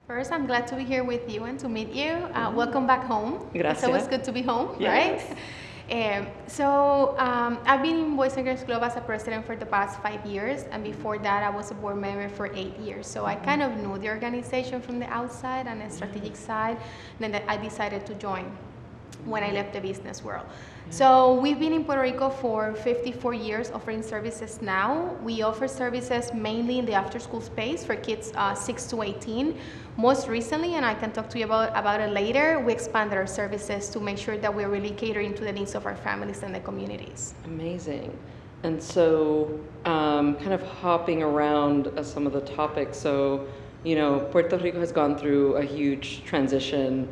First, I'm glad to be here with you and to meet you. Welcome back home. Gracias. It's always good to be home, Yes. right? I've been in Boys and Girls Club as a president for the past 5 years, and before that, I was a board member for 8 years. So I kind of knew the organization from the outside and the strategic side. Then I decided to join when I left the business world. So we've been in Puerto Rico for 54 years offering services now. We offer services mainly in the after-school space for kids 6 to 18. Most recently, and I can talk to you about it later, we expanded our services to make sure that we're really catering to the needs of our families and the communities. Amazing. And so, kind of hopping around some of the topics. So, Puerto Rico has gone through a huge transition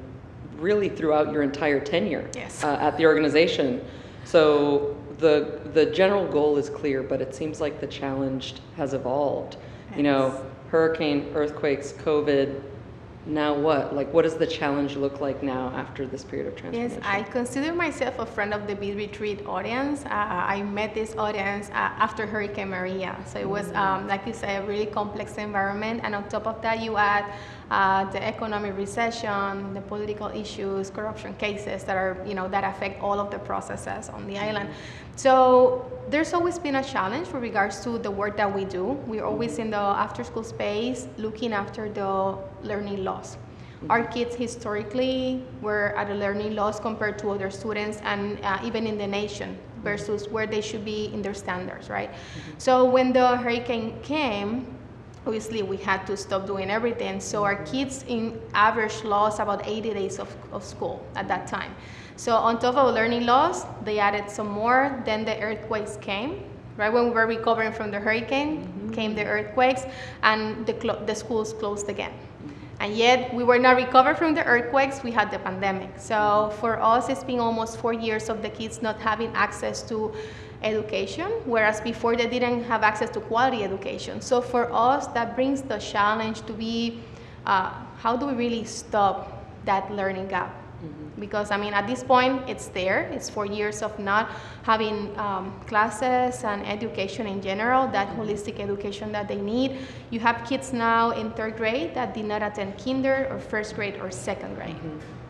really throughout your entire tenure Yes. At the organization. So the general goal is clear, but it seems like the challenge has evolved. Yes. Hurricane, earthquakes, COVID. Now what? Like, what does the challenge look like now after this period of transformation? Yes, I consider myself a friend of the Beat Retreat audience. I met this audience after Hurricane Maria. So it was, like you say, a really complex environment. And on top of that, you add the economic recession, the political issues, corruption cases that are, that affect all of the processes on the island. So there's always been a challenge with regards to the work that we do. We're always in the after-school space looking after the learning loss. Our kids historically were at a learning loss compared to other students and even in the nation versus where they should be in their standards, right? So when the hurricane came, obviously we had to stop doing everything. So our kids in average lost about 80 days of school at that time. So on top of learning loss, they added some more. Then the earthquakes came. Right when we were recovering from the hurricane, came the earthquakes, and the schools closed again. And yet we were not recovered from the earthquakes, we had the pandemic. So for us, it's been almost 4 years of the kids not having access to education, whereas before they didn't have access to quality education. So for us, that brings the challenge to be, how do we really stop that learning gap? Because at this point, it's there. It's 4 years of not having classes and education in general, that holistic education that they need. You have kids now in 3rd grade that did not attend kinder or 1st grade or 2nd grade.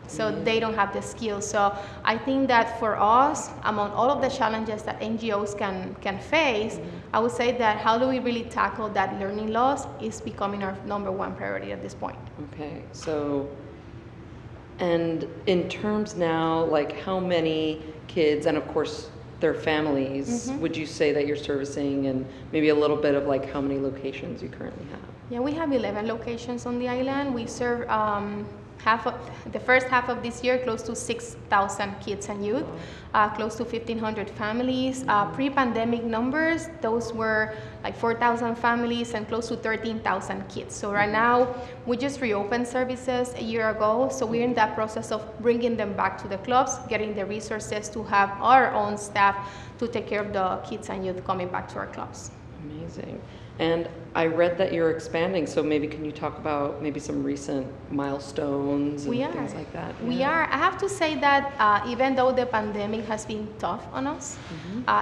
So they don't have the skills. So I think that for us, among all of the challenges that NGOs can face, I would say that how do we really tackle that learning loss is becoming our #1 priority at this point. Okay, so, and in terms now, like how many kids, and of course their families, would you say that you're servicing, and maybe a little bit of like how many locations you currently have? Yeah, we have 11 locations on the island. We serve the first half of this year, close to 6,000 kids and youth, close to 1,500 families. Pre-pandemic numbers, those were like 4,000 families and close to 13,000 kids. So right now, we just reopened services a year ago. So we're in that process of bringing them back to the clubs, getting the resources to have our own staff to take care of the kids and youth coming back to our clubs. Amazing. And I read that you're expanding, so maybe can you talk about maybe some recent milestones and things like that? We are. I have to say that even though the pandemic has been tough on us,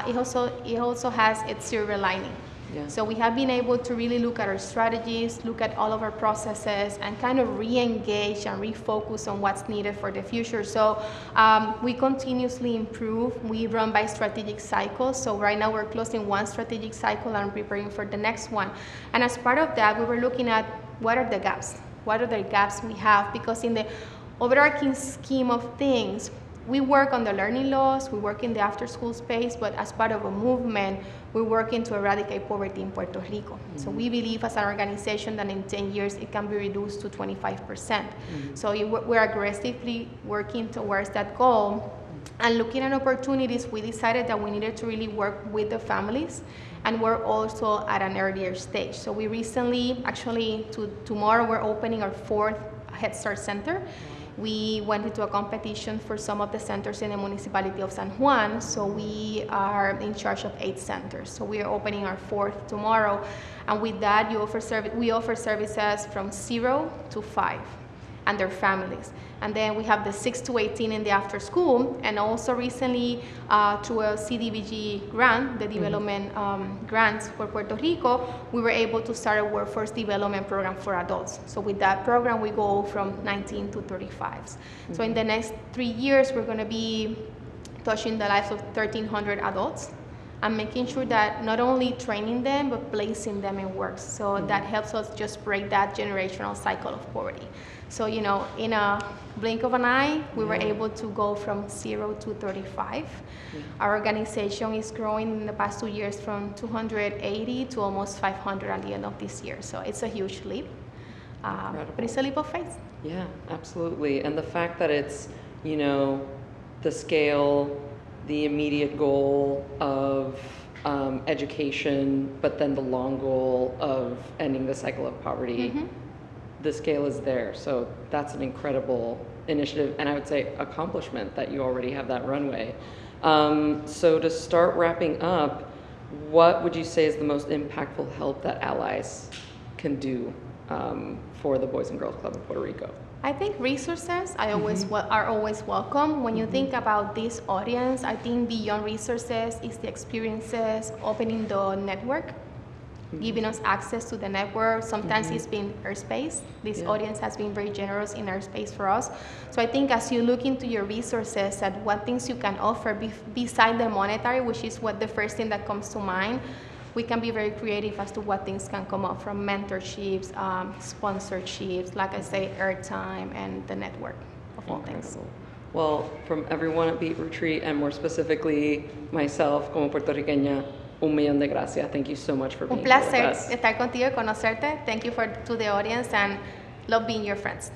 it also has its silver lining. Yeah. So we have been able to really look at our strategies, look at all of our processes, and kind of re-engage and refocus on what's needed for the future. So we continuously improve. We run by strategic cycles. So right now we're closing one strategic cycle and preparing for the next one. And as part of that, we were looking at what are the gaps? What are the gaps we have? Because in the overarching scheme of things, we work on the learning loss, we work in the after-school space, but as part of a movement, we're working to eradicate poverty in Puerto Rico. So we believe as an organization that in 10 years, it can be reduced to 25%. So we're aggressively working towards that goal. And looking at opportunities, we decided that we needed to really work with the families, and we're also at an earlier stage. So we recently, actually tomorrow, we're opening our 4th Head Start Center. We went into a competition for some of the centers in the municipality of San Juan, so we are in charge of 8 centers. So we are opening our 4th tomorrow, and with that, we offer services from 0 to 5. and their families. And then we have the 6 to 18 in the after school, and also recently through a CDBG grant, the development grants for Puerto Rico, we were able to start a workforce development program for adults. So with that program, we go from 19 to 35s. So in the next 3 years, we're going to be touching the lives of 1,300 adults and making sure that not only training them, but placing them in work. So that helps us just break that generational cycle of poverty. So, you know, in a blink of an eye, we were able to go from 0 to 35. Our organization is growing in the past 2 years from 280 to almost 500 at the end of this year. So it's a huge leap, but it's a leap of faith. Yeah, absolutely. And the fact that it's, you know, the scale, the immediate goal of education, but then the long goal of ending the cycle of poverty, the scale is there. So that's an incredible initiative, and I would say accomplishment that you already have that runway. So to start wrapping up, what would you say is the most impactful help that allies can do for the Boys and Girls Club in Puerto Rico? I think resources are always welcome. When you think about this audience, I think beyond resources is the experiences, opening the network, giving us access to the network. Sometimes it's been airspace. This audience has been very generous in airspace for us. So I think as you look into your resources at what things you can offer beside the monetary, which is what the first thing that comes to mind, we can be very creative as to what things can come up from mentorships, sponsorships, like I say, airtime, and the network of all things. Well, from everyone at Beat Retreat, and more specifically myself, como puertorriqueña, un millón de gracias. Thank you so much for being here with us. Un placer estar contigo y conocerte. Thank you to the audience, and love being your friends.